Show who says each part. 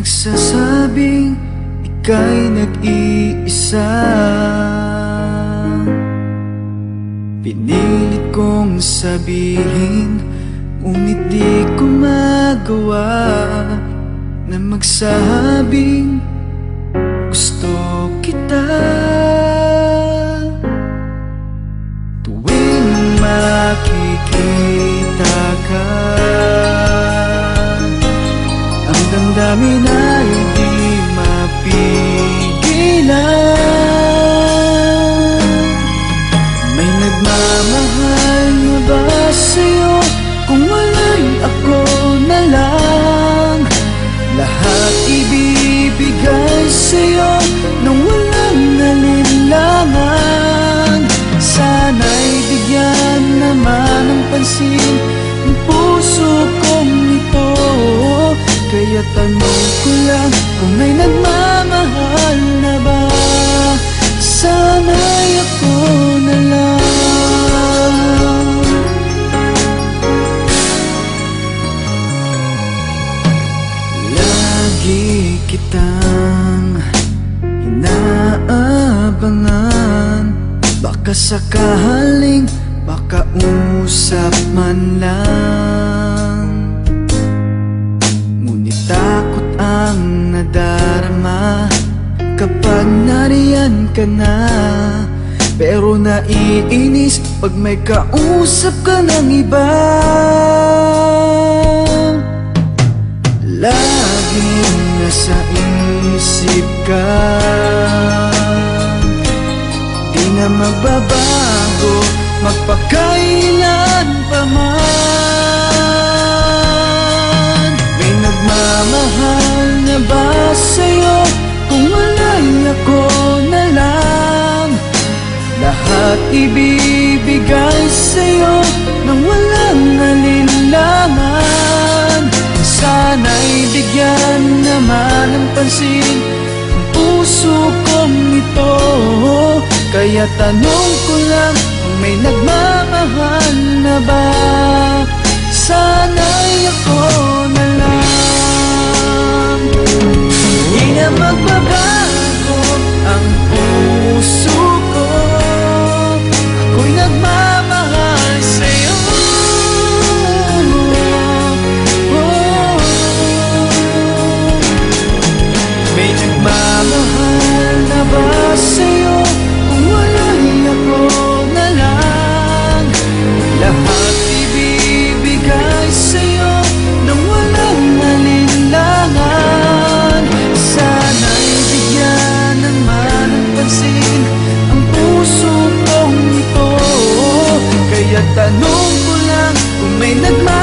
Speaker 1: nagsasabing ika'y nag-iisa. Pinilit kong sabihin, ngunit di ko magawa na magsabing gusto kita. Tuwing makikita ka, ang damdamin ay di mapigilan. May nagmamahal na ba sa'yo? Kung wala'y ako na lang, lahat ibibigay sa'yo nang walang alinlangan. Sana'y bigyan naman ng pansin ang puso kong ito. Kaya tanong ko lang kung may nagmamahal na ba, sana'y ako na lang. Lagi kitang inaabangan, baka sakaling makausap man lang. Ngunit takot ang nadarama kapag nariyan ka na. Pero naiinis pag may kausap ka ng iba. Laging nasa isip ka, di na magbabago magpakailan pa man. May nagmamahal na ba sa'yo? Kung wala'y ako na lang, lahat ibibigay sa'yo nang walang alinlangan. Sana'y bigyan naman ng pansin ang puso kong ito. Kaya tanong ko lang kung may nagmamahal na ba, sana'y ako na lang. Di na magbabago ang puso ko, ako'y nagmamahal sa'yo. May nagmamahal na ba sa'yo? Kung wala'y ako na lang, lahat ibibigay sa'yo nang walang alinlangan. Sana'y bigyan naman ng pansin ang puso kong ito. Kaya tanong ko lang kung may nagmamahal